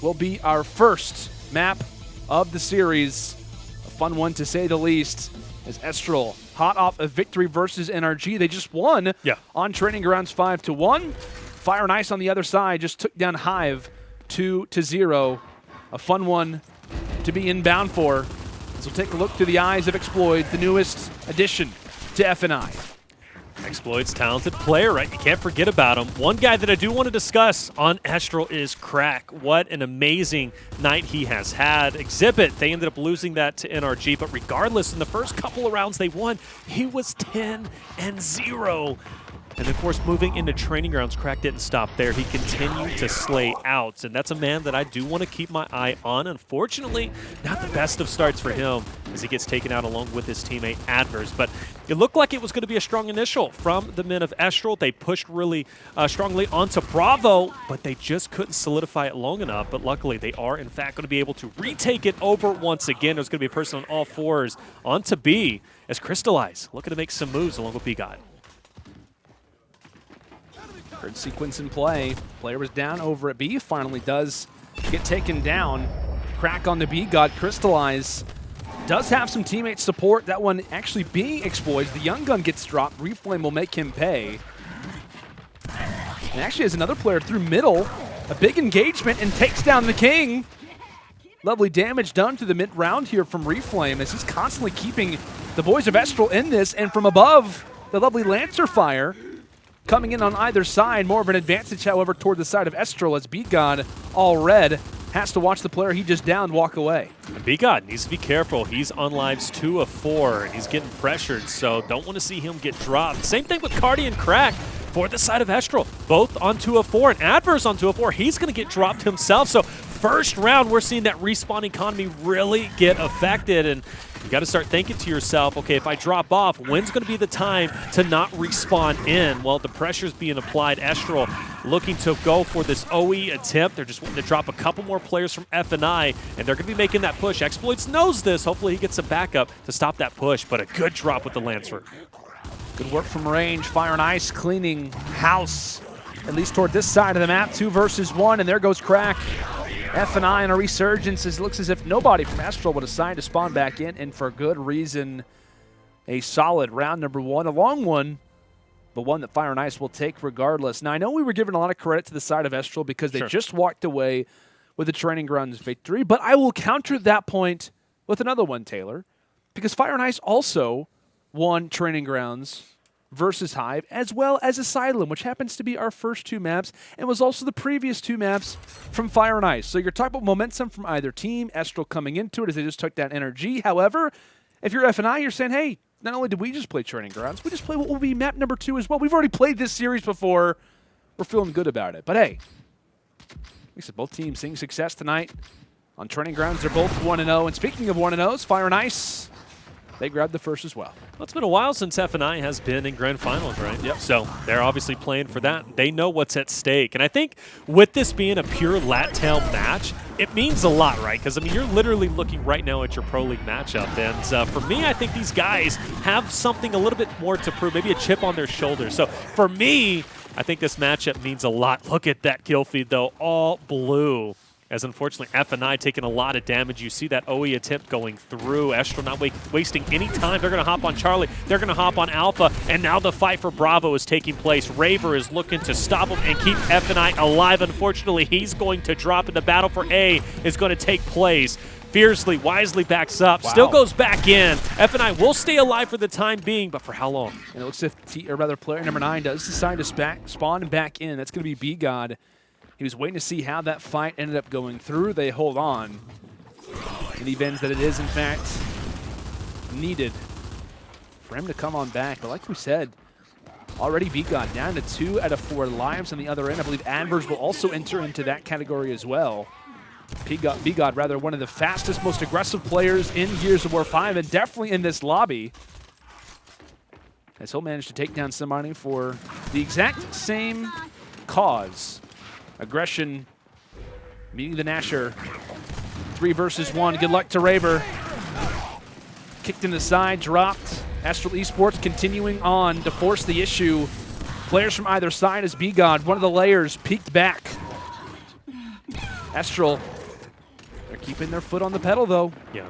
Will be our first map of the series. A fun one to say the least, as Estral, hot off a victory versus NRG. They just won on Training Grounds 5-1. Fire and Ice on the other side just took down Hive 2-0. A fun one to be inbound for. So take a look through the eyes of Exploit, the newest addition to FNI. Exploit's talented player, right? You can't forget about him. One guy that I do want to discuss on Estral is Crack. What an amazing night he has had. Exhibit, they ended up losing that to NRG, but regardless, in the first couple of rounds they won, he was 10-0. And of course, moving into Training Grounds, Crack didn't stop there. He continued to slay outs, and that's a man that I do want to keep my eye on. Unfortunately, not the best of starts for him as he gets taken out along with his teammate Adverse. But it looked like it was going to be a strong initial from the men of Estral. They pushed really strongly onto Bravo, but they just couldn't solidify it long enough. But luckily, they are, in fact, going to be able to retake it over once again. There's going to be a person on all fours onto B as Crystallize looking to make some moves along with B-God. Third sequence in play. Player was down over at B. Finally does get taken down. Crack on the B-God. Crystallize does have some teammate support. That one actually being Exploits. The Young Gun gets dropped. Reflame will make him pay. And actually has another player through middle. A big engagement and takes down the King. Lovely damage done to the mid-round here from Reflame as he's constantly keeping the boys of Estral in this. And from above, the lovely Lancer fire coming in on either side. More of an advantage, however, toward the side of Estral as B-God, all red, has to watch the player he just downed walk away. B-God needs to be careful. He's on lives 2 of 4, and he's getting pressured, so don't want to see him get dropped. Same thing with Cardi and Crack for the side of Estral. Both on 2 of 4, and Adverse on 2 of 4. He's going to get dropped himself, so first round, we're seeing that respawn economy really get affected, and you got to start thinking to yourself, okay, if I drop off, when's going to be the time to not respawn in? Well, the pressure's being applied. Estral looking to go for this OE attempt. They're just wanting to drop a couple more players from FNI, and they're going to be making that push. Exploits knows this. Hopefully he gets some backup to stop that push, but a good drop with the Lancer. Good work from range. Fire and Ice cleaning house, at least toward this side of the map. 2 versus 1, and there goes Crack. FNI and a resurgence. It looks as if nobody from Estral would decide to spawn back in, and for good reason. A solid round number 1, a long one, but one that Fire and Ice will take regardless. Now, I know we were giving a lot of credit to the side of Estral because they just walked away with the Training Grounds victory, but I will counter that point with another one, Taylor, because Fire and Ice also won Training Grounds versus Hive, as well as Asylum, which happens to be our first 2 maps, and was also the previous 2 maps from Fire and Ice. So you're talking about momentum from either team, Estral coming into it as they just took down NRG. However, if you're FNI, you're saying, hey, not only did we just play Training Grounds, we just played what will be map number 2 as well. We've already played this series before. We're feeling good about it. But hey, we said both teams seeing success tonight on Training Grounds. They're both 1-0. And speaking of 1-0s, Fire and Ice, they grabbed the first as well. Well, it's been a while since FNI has been in Grand Finals, right? Yep. So they're obviously playing for that. They know what's at stake. And I think with this being a pure Lat Tail match, it means a lot, right? Because, I mean, you're literally looking right now at your Pro League matchup. And for me, I think these guys have something a little bit more to prove, maybe a chip on their shoulder. So for me, I think this matchup means a lot. Look at that kill feed, though, all blue. As unfortunately, FNI taking a lot of damage. You see that OE attempt going through. Estral not wasting any time. They're going to hop on Charlie. They're going to hop on Alpha. And now the fight for Bravo is taking place. Raver is looking to stop him and keep FNI alive. Unfortunately, he's going to drop, and the battle for A is going to take place. Fiercely, wisely backs up. Wow. Still goes back in. FNI will stay alive for the time being, but for how long? And it looks as if player number 9 does decide to spawn back in. That's going to be B-God. He was waiting to see how that fight ended up going through. They hold on. In the events that it is, in fact, needed for him to come on back. But like we said, already B-God down to 2 out of 4 lives on the other end. I believe Adverse will also enter into that category as well. B-God, rather, one of the fastest, most aggressive players in Gears of War 5, and definitely in this lobby, as he'll manage to take down somebody for the exact same cause. Aggression meeting the Nasher. 3 versus 1. Good luck to Raver. Kicked in the side, dropped. Estral Esports continuing on to force the issue. Players from either side as B-God. One of the layers peeked back. Estral, they're keeping their foot on the pedal, though. Yeah.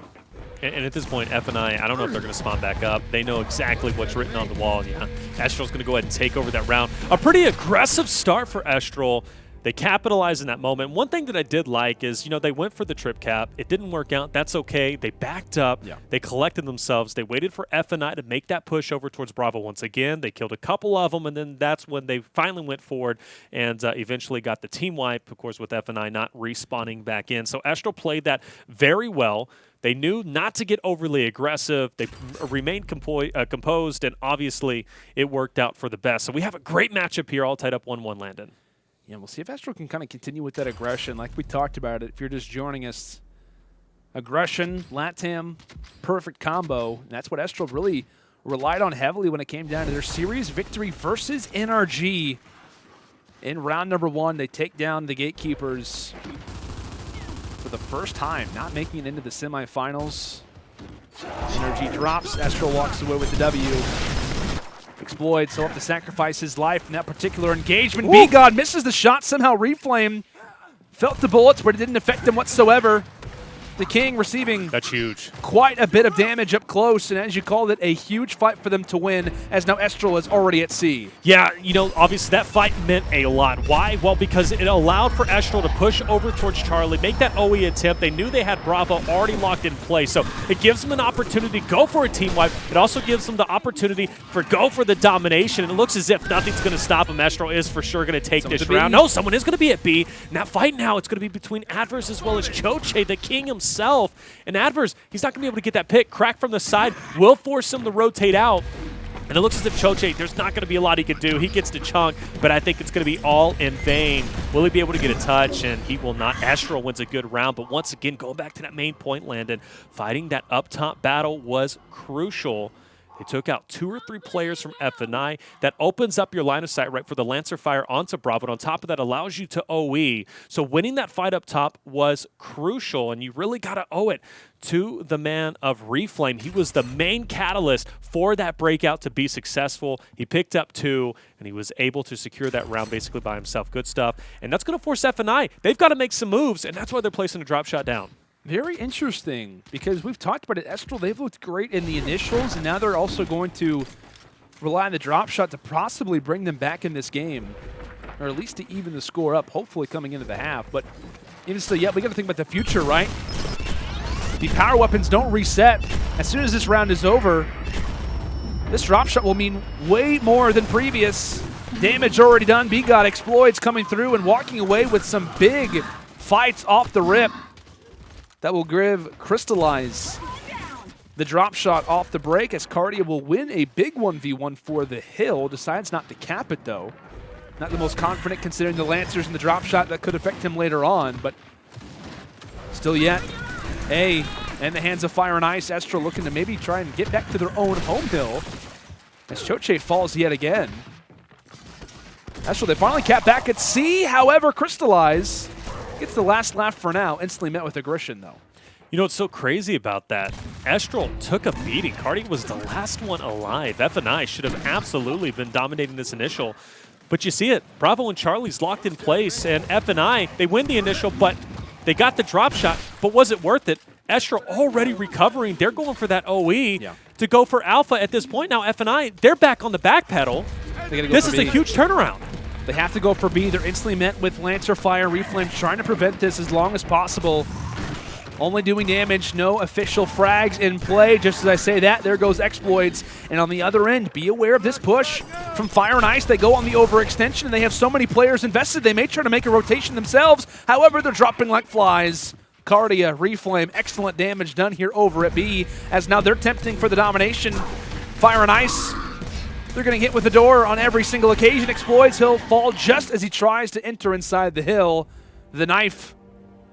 And at this point, F&I don't know if they're going to spawn back up. They know exactly what's written on the wall. And yeah, Estral's going to go ahead and take over that round. A pretty aggressive start for Estral. They capitalized in that moment. One thing that I did like is, you know, they went for the trip cap. It didn't work out. That's okay. They backed up. Yeah. They collected themselves. They waited for F&I to make that push over towards Bravo once again. They killed a couple of them, and then that's when they finally went forward and eventually got the team wipe, of course, with F&I not respawning back in. So Estral played that very well. They knew not to get overly aggressive. They remained composed, and obviously it worked out for the best. So we have a great matchup here, all tied up 1-1, Landon. Yeah, we'll see if Estral can kind of continue with that aggression. Like we talked about it, if you're just joining us, aggression, LATAM, perfect combo. And that's what Estral really relied on heavily when it came down to their series victory versus NRG. In round number 1, they take down the Gatekeepers for the first time, not making it into the semifinals. NRG drops, Estral walks away with the W. Exploits, he'll have to sacrifice his life in that particular engagement. B-God misses the shot, somehow Reflame felt the bullets, but it didn't affect him whatsoever. The King receiving that's huge, quite a bit of damage up close, and as you called it, a huge fight for them to win, as now Estral is already at sea. Yeah, you know, obviously that fight meant a lot. Why? Well, because it allowed for Estral to push over towards Charlie, make that OE attempt. They knew they had Bravo already locked in place, so it gives them an opportunity to go for a team wipe. It also gives them the opportunity for go for the domination, and it looks as if nothing's going to stop them. Estral is for sure going to take this round. No, someone is going to be at B. And that fight now, it's going to be between Adverse as well as Choche, the King himself. And Adverse, he's not going to be able to get that pick. Crack from the side will force him to rotate out. And it looks as if Choche, there's not going to be a lot he can do. He gets to chunk, but I think it's going to be all in vain. Will he be able to get a touch? And he will not. Estral wins a good round, but once again, going back to that main point, Landon, fighting that up-top battle was crucial. They took out 2 or 3 players from F&I. That opens up your line of sight right for the Lancer Fire onto Bravo. And on top of that, allows you to OE. So winning that fight up top was crucial, and you really got to owe it to the man of Reflame. He was the main catalyst for that breakout to be successful. He picked up 2, and he was able to secure that round basically by himself. Good stuff. And that's going to force F&I. They've got to make some moves, and that's why they're placing a drop shot down. Very interesting, because we've talked about it. Estral, they've looked great in the initials, and now they're also going to rely on the drop shot to possibly bring them back in this game, or at least to even the score up, hopefully coming into the half. But even still, yeah, we got to think about the future, right? The power weapons don't reset. As soon as this round is over, this drop shot will mean way more than previous. Damage already done. B-God exploits coming through and walking away with some big fights off the rip. That will crystallize the drop shot off the break, as Cardia will win a big 1v1 for the Hill. Decides not to cap it, though. Not the most confident considering the Lancers and the drop shot that could affect him later on, but still yet. A in the hands of Fire and Ice. Estral looking to maybe try and get back to their own home hill as Choche falls yet again. Estral, they finally cap back at C, however, crystallize. Gets the last laugh for now. Instantly met with aggression, though. You know what's so crazy about that? Estral took a beating. Cardi was the last one alive. F&I should have absolutely been dominating this initial. But you see it. Bravo and Charlie's locked in place, and F&I, they win the initial, but they got the drop shot. But was it worth it? Estral already recovering. They're going for that OE to go for Alpha at this point. Now F&I, they're back on the back pedal. This is a huge turnaround. They have to go for B. They're instantly met with Lancer Fire. Reflame trying to prevent this as long as possible. Only doing damage, no official frags in play. Just as I say that, there goes Exploits. And on the other end, be aware of this push from Fire and Ice. They go on the overextension, and they have so many players invested, they may try to make a rotation themselves. However, they're dropping like flies. Cardia, Reflame, excellent damage done here over at B, as now they're tempting for the domination. Fire and Ice, they're going to hit with the door on every single occasion. Exploits, he'll fall just as he tries to enter inside the hill. The knife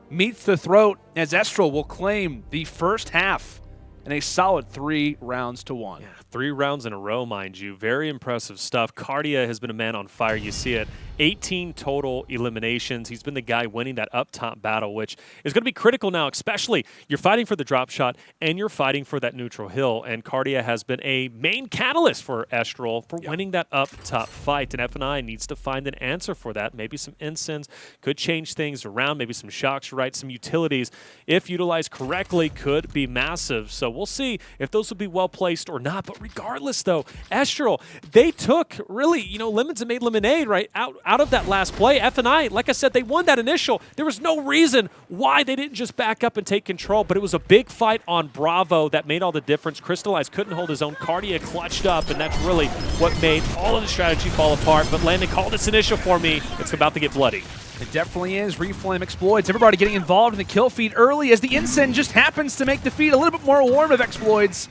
meets the throat as Estral will claim the first half in a solid 3 rounds to 1. Yeah, 3 rounds in a row, mind you. Very impressive stuff. Cardia has been a man on fire. You see it. 18 total eliminations. He's been the guy winning that up top battle, which is going to be critical now, especially you're fighting for the drop shot and you're fighting for that neutral hill. And Cardia has been a main catalyst for Estral for winning that up top fight. And F&I needs to find an answer for that. Maybe some ensigns could change things around, maybe some shocks, right? Some utilities, if utilized correctly, could be massive. So we'll see if those will be well placed or not. But regardless, though, Estral, they took really, lemons and made lemonade, right? Out of that last play. F&I, like I said, they won that initial. There was no reason why they didn't just back up and take control, but it was a big fight on Bravo that made all the difference. Crystallize couldn't hold his own. Cardia clutched up, and that's really what made all of the strategy fall apart. But Landon, call this initial for me. It's about to get bloody. It definitely is. Reflame exploits. Everybody getting involved in the kill feed early as the Ensign just happens to make the feed a little bit more warm of exploits.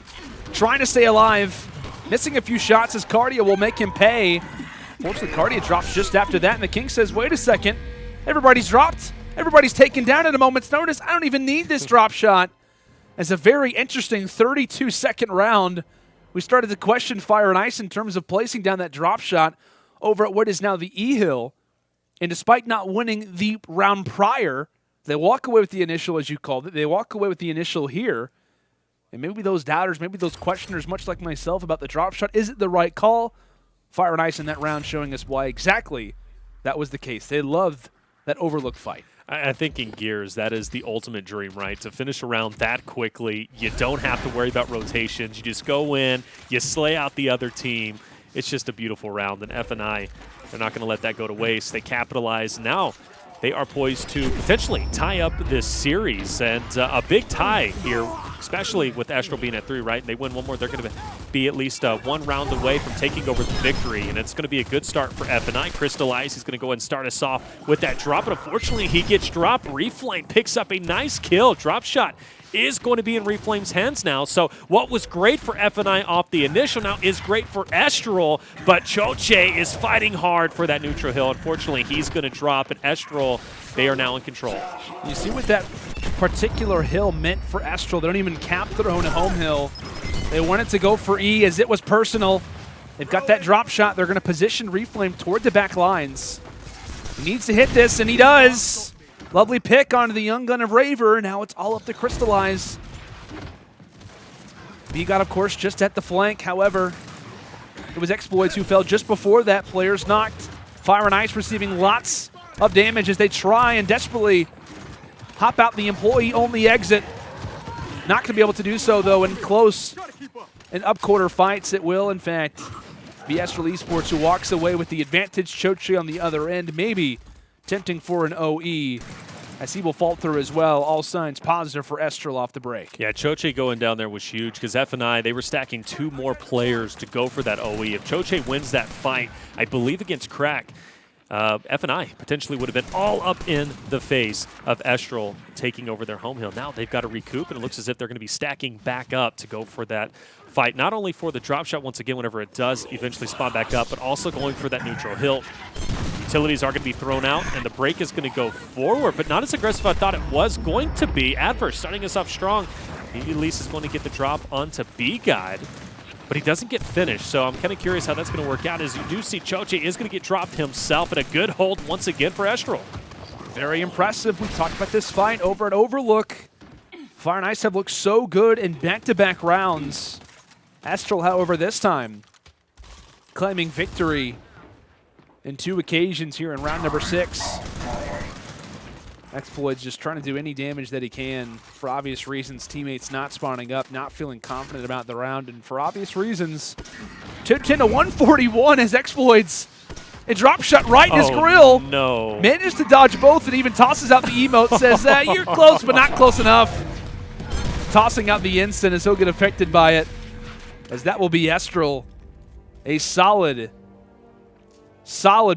Trying to stay alive. Missing a few shots as Cardia will make him pay. Fortunately, Cardia drops just after that, and the King says, wait a second. Everybody's dropped. Everybody's taken down at a moment's notice. I don't even need this drop shot. As a very interesting 32-second round, we started to question Fire and Ice in terms of placing down that drop shot over at what is now the E-Hill. And despite not winning the round prior, they walk away with the initial, as you called it. They walk away with the initial here. And maybe those doubters, maybe those questioners, much like myself about the drop shot, is it the right call? Fire and Ice in that round showing us why exactly that was the case. They loved that overlook fight. I think in Gears, that is the ultimate dream, right? To finish a round that quickly, you don't have to worry about rotations. You just go in, you slay out the other team. It's just a beautiful round. And F&I, they're not going to let that go to waste. They capitalize. Now they are poised to potentially tie up this series. And a big tie here, especially with Estral being at 3, right? And they win one more, they're going to be at least one round away from taking over the victory. And it's going to be a good start for F&I. Crystallize, he's going to go ahead and start us off with that drop. But unfortunately, he gets dropped. Reflame picks up a nice kill. Drop shot is going to be in Reflame's hands now. So what was great for F&I off the initial now is great for Estral, but Choche is fighting hard for that neutral hill. Unfortunately, he's going to drop, and Estral, they are now in control. You see what that particular hill meant for Estral. They don't even cap their own home hill. They wanted to go for E as it was personal. They've got that drop shot. They're going to position Reflame toward the back lines. He needs to hit this, and he does. Lovely pick onto the young gun of Raver. Now it's all up to Crystallize. B-God, of course, just at the flank. However, it was Exploits who fell just before that. Players knocked. Fire and Ice receiving lots of damage as they try and desperately hop out the employee-only exit. Not going to be able to do so, though, in close and up-quarter fights. It will, in fact, be Estral Esports who walks away with the advantage. Choche on the other end, maybe tempting for an OE, as he will fall through as well. All signs positive for Estral off the break. Yeah, Choche going down there was huge because F&I, they were stacking 2 more players to go for that OE. If Choche wins that fight, I believe against Crack, F&I potentially would have been all up in the face of Estral taking over their home hill. Now they've got to recoup, and it looks as if they're going to be stacking back up to go for that fight, not only for the drop shot once again whenever it does eventually spawn back up, but also going for that neutral hill. Utilities are going to be thrown out, and the break is going to go forward, but not as aggressive as I thought it was going to be. Adverse starting us off strong. He at least is going to get the drop onto B-God, but he doesn't get finished, so I'm kind of curious how that's going to work out, as you do see Choche is going to get dropped himself, and a good hold once again for Estral. Very impressive. We talked about this fight over at Overlook. Fire and Ice have looked so good in back-to-back rounds. Estral, however, this time claiming victory in 2 occasions here in round number 6. Exploits just trying to do any damage that he can for obvious reasons. Teammates not spawning up, not feeling confident about the round, and for obvious reasons. 210 to 141 as Exploits. A drop shot right in his grill. No. Manages to dodge both and even tosses out the emote. Says, you're close, but not close enough. Tossing out the instant as he'll get affected by it. As that will be Estral. A solid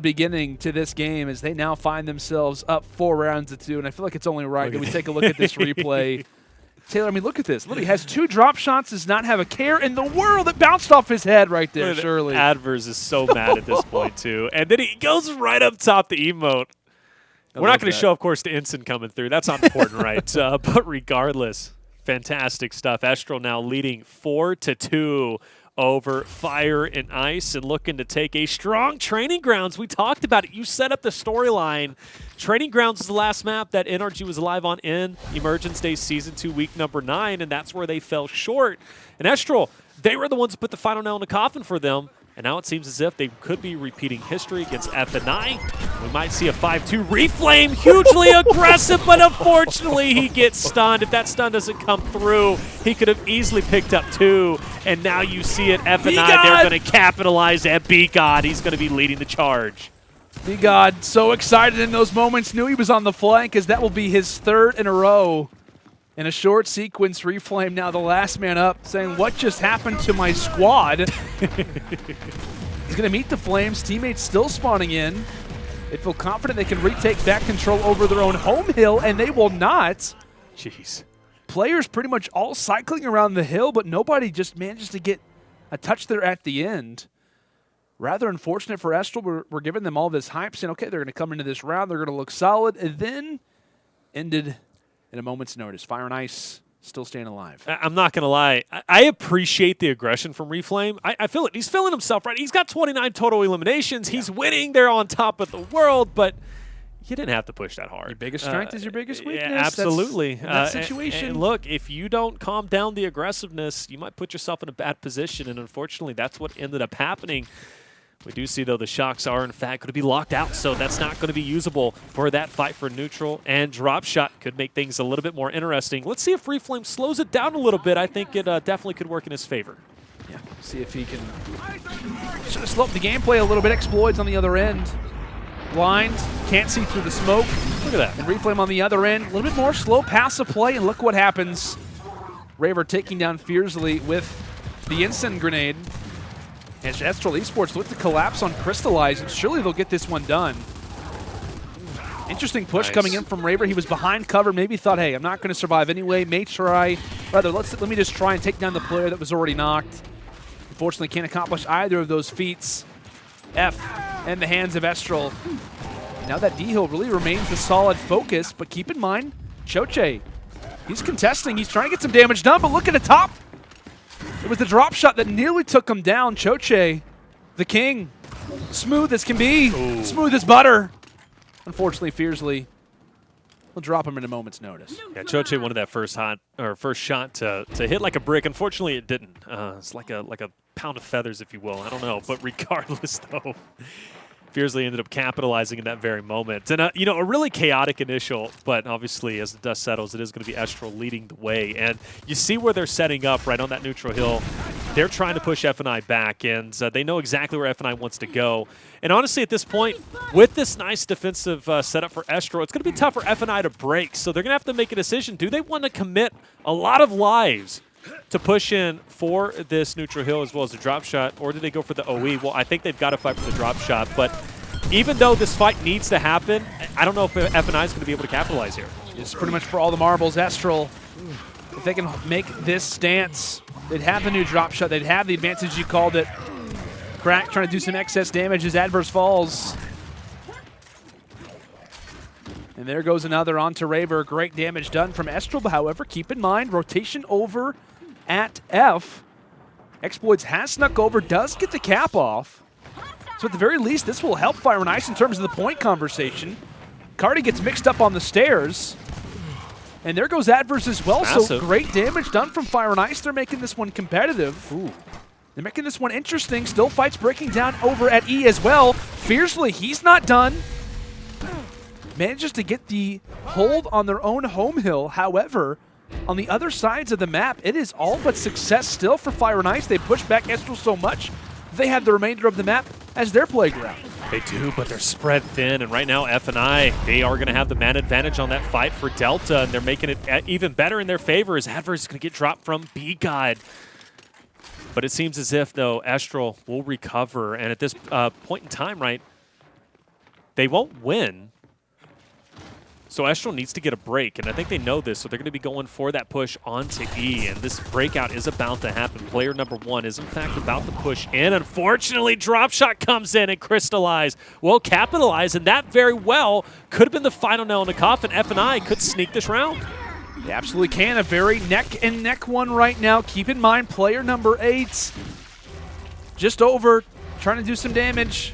beginning to this game as they now find themselves up 4 rounds to 2. And I feel like it's only right that we take a look at this replay. Taylor, I mean, look at this. Literally has 2 drop shots, does not have a care in the world. That bounced off his head right there, surely. Adverse is so mad at this point, too. And then he goes right up top the emote. We're not going to show, of course, the Ensign coming through. That's not important, right? But regardless, fantastic stuff. Estral now leading 4-2 over Fire and Ice and looking to take a strong Training Grounds. We talked about it. You set up the storyline. Training Grounds is the last map that NRG was alive on in Emergence Day Season 2, week number 9, and that's where they fell short. And Estral, they were the ones who put the final nail in the coffin for them. And now it seems as if they could be repeating history against FNI. We might see a 5-2 Reflame, hugely aggressive, but unfortunately he gets stunned. If that stun doesn't come through, he could have easily picked up 2. And now you see it, FNI, they're going to capitalize at B-God. He's going to be leading the charge. B-God so excited in those moments, knew he was on the flank as that will be his 3rd in a row. In a short sequence, Reflame now the last man up, saying, what just happened to my squad? He's going to meet the Flames. Teammates still spawning in. They feel confident they can retake back control over their own home hill, and they will not. Jeez. Players pretty much all cycling around the hill, but nobody just manages to get a touch there at the end. Rather unfortunate for Estral. We're giving them all this hype, saying, okay, they're going to come into this round, they're going to look solid, and then ended in a moment's notice. Fire and Ice still staying alive. I'm not going to lie. I appreciate the aggression from Reflame. I feel it. He's feeling himself, right? He's got 29 total eliminations. Yeah. He's winning. They're on top of the world, but you didn't have to push that hard. Your biggest strength is your biggest weakness. Yeah, absolutely. That situation. And look, if you don't calm down the aggressiveness, you might put yourself in a bad position, and unfortunately, that's what ended up happening. We do see, though, the shocks are, in fact, going to be locked out, so that's not going to be usable for that fight for neutral. And drop shot could make things a little bit more interesting. Let's see if Reflame slows it down a little bit. I think it definitely could work in his favor. Yeah, see if he can slow up the gameplay a little bit. Exploits on the other end. Blind, can't see through the smoke. Look at that. And Reflame on the other end. A little bit more slow passive play, and look what happens. Raver taking down Fiercely with the instant grenade. And Estral Esports look to collapse on Crystallize, and surely they'll get this one done. Interesting push coming in from Raver. He was behind cover, maybe thought, hey, I'm not going to survive anyway. May try. Rather, let me just try and take down the player that was already knocked. Unfortunately, can't accomplish either of those feats. F in the hands of Estral. Now that D-Hill really remains the solid focus, but keep in mind, Choche, he's contesting. He's trying to get some damage done, but look at the top. It was the drop shot that nearly took him down. Choche, the king, smooth as can be, smooth as butter. Unfortunately, Fiercely will drop him in a moment's notice. Yeah, Choche wanted that first shot to hit like a brick. Unfortunately, it didn't. It's like a pound of feathers, if you will. I don't know, but regardless, though, Fiercely ended up capitalizing in that very moment. And, you know, a really chaotic initial, but obviously as the dust settles, it is going to be Estral leading the way. And you see where they're setting up right on that neutral hill. They're trying to push FNI back, and they know exactly where FNI wants to go. And honestly, at this point, with this nice defensive setup for Estral, it's going to be tough for FNI to break. So they're going to have to make a decision. Do they want to commit a lot of lives to push in for this neutral hill as well as the drop shot, or do they go for the OE? Well, I think they've got to fight for the drop shot, but even though this fight needs to happen, I don't know if FNI is going to be able to capitalize here. It's pretty much for all the marbles. Estral, if they can make this stance, they'd have the new drop shot. They'd have the advantage, you called it. Crack trying to do some excess damage as Adverse falls. And there goes another onto Raver. Great damage done from Estral, however, keep in mind, rotation over at F. Exploits has snuck over, does get the cap off. So at the very least, this will help Fire and Ice in terms of the point conversation. Cardi gets mixed up on the stairs. And there goes Adverse as well. Massive. So great damage done from Fire and Ice. They're making this one competitive. Ooh. They're making this one interesting. Still fights breaking down over at E as well. Fiercely, he's not done. Manages to get the hold on their own home hill. However, on the other sides of the map, it is all but success still for Fire and Ice. They push back Estral so much, they have the remainder of the map as their playground. They do, but they're spread thin, and right now FNI, they are going to have the man advantage on that fight for Delta, and they're making it even better in their favor as Adverse is going to get dropped from B-God. But it seems as if, though, Estral will recover, and at this point in time, right, they won't win. So Estral needs to get a break, and I think they know this, so they're going to be going for that push onto E, and this breakout is about to happen. Player number 1 is, in fact, about to push in. Unfortunately, drop shot comes in, and Crystallize will capitalize, and that very well could have been the final nail in the coffin. FNI could sneak this round. They absolutely can. A very neck-and-neck one right now. Keep in mind, player number 8 just over, trying to do some damage.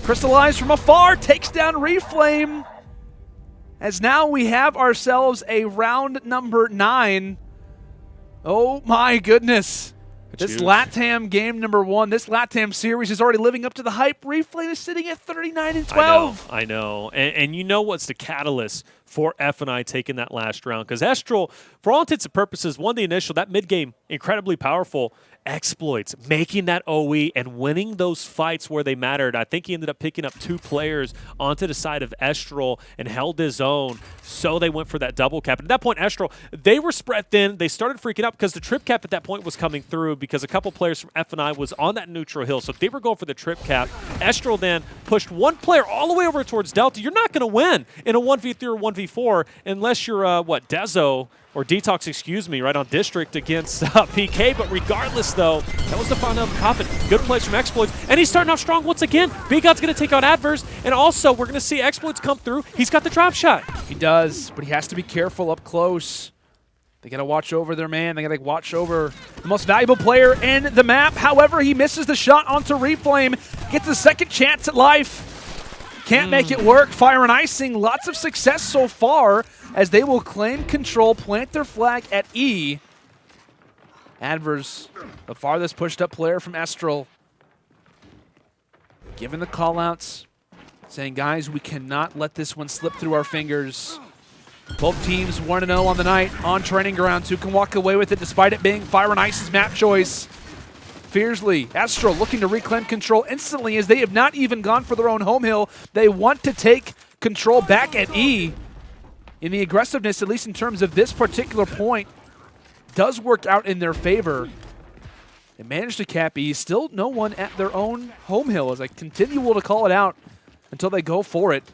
Crystallize from afar, takes down Reflame. As now we have ourselves a round number 9. Oh my goodness. This huge. LATAM game number 1, this LATAM series is already living up to the hype. Reflame is sitting at 39-12. I know. And you know what's the catalyst for F&I taking that last round? Because Estral, for all intents and purposes, won the initial, that mid-game, incredibly powerful. Exploits, making that OE and winning those fights where they mattered. I think he ended up picking up 2 players onto the side of Estral and held his own, so they went for that double cap. And at that point, Estral, they were spread thin. They started freaking out because the trip cap at that point was coming through because a couple players from F&I was on that neutral hill, so they were going for the trip cap. Estral then pushed one player all the way over towards Delta. You're not going to win in a 1v3 or 1v4 unless you're, Dezo, or Detox, excuse me, right on District against PK. But regardless, though, that was the final profit. Good plays from Exploits. And he's starting off strong once again. B-God's going to take out Adverse. And also, we're going to see Exploits come through. He's got the drop shot. He does, but he has to be careful up close. They got to watch over their man. They got to watch over the most valuable player in the map. However, he misses the shot onto Reflame. Gets a second chance at life. Can't make it work. Fire and Icing, lots of success so far as they will claim control, plant their flag at E. Adverse, the farthest pushed up player from Estral, giving the call-outs, saying, guys, we cannot let this one slip through our fingers. Both teams 1-0 on the night on training grounds. Who can walk away with it despite it being Fire and Ice's map choice? Fiercely, Estral looking to reclaim control instantly as they have not even gone for their own home hill. They want to take control back at E. In the aggressiveness, at least in terms of this particular point, does work out in their favor. They managed to cap E. Still no one at their own home hill as I continue to call it out until they go for it.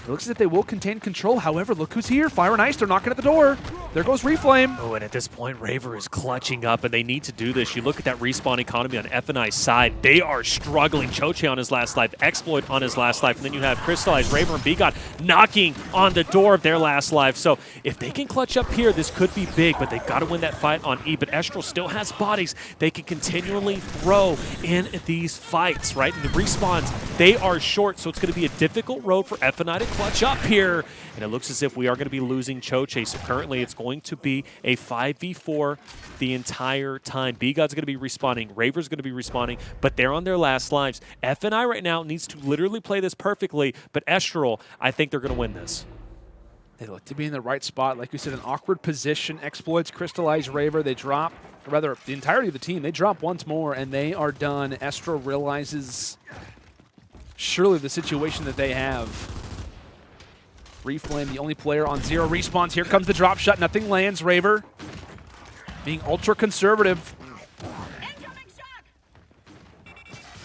It looks as if they will contain control. However, look who's here. Fire and Ice, they're knocking at the door. There goes Reflame. Oh, and at this point, Raver is clutching up, and they need to do this. You look at that respawn economy on F&I's side. They are struggling. Choche on his last life, Exploit on his last life, and then you have Crystallize, Raver, and B-God knocking on the door of their last life. So if they can clutch up here, this could be big, but they've got to win that fight on E. But Estral still has bodies they can continually throw in these fights, right? And the respawns, they are short, so it's going to be a difficult road for F&I to clutch up here. And it looks as if we are going to be losing Choche. So currently it's going to be a 5v4 the entire time. B-God's going to be respawning. Raver's going to be respawning, but they're on their last lives. F&I right now needs to literally play this perfectly, but Estral, I think they're going to win this. They look to be in the right spot. Like we said, an awkward position. Exploits, Crystallize, Raver. They drop, or rather, the entirety of the team, they drop once more, and they are done. Estral realizes surely the situation that they have. Reflame, the only player on 0 respawns. Here comes the drop shot. Nothing lands. Raver being ultra conservative.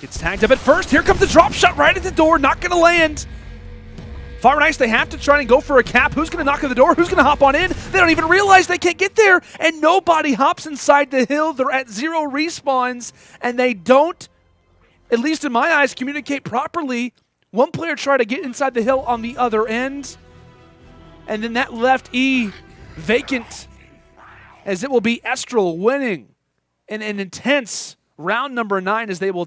Gets tagged up at first. Here comes the drop shot right at the door. Not going to land. Fire and Ice, they have to try and go for a cap. Who's going to knock at the door? Who's going to hop on in? They don't even realize they can't get there. And nobody hops inside the hill. They're at 0 respawns. And they don't, at least in my eyes, communicate properly. One player tried to get inside the hill on the other end. And then that left E vacant, as it will be Estral winning in an intense round number 9 as they will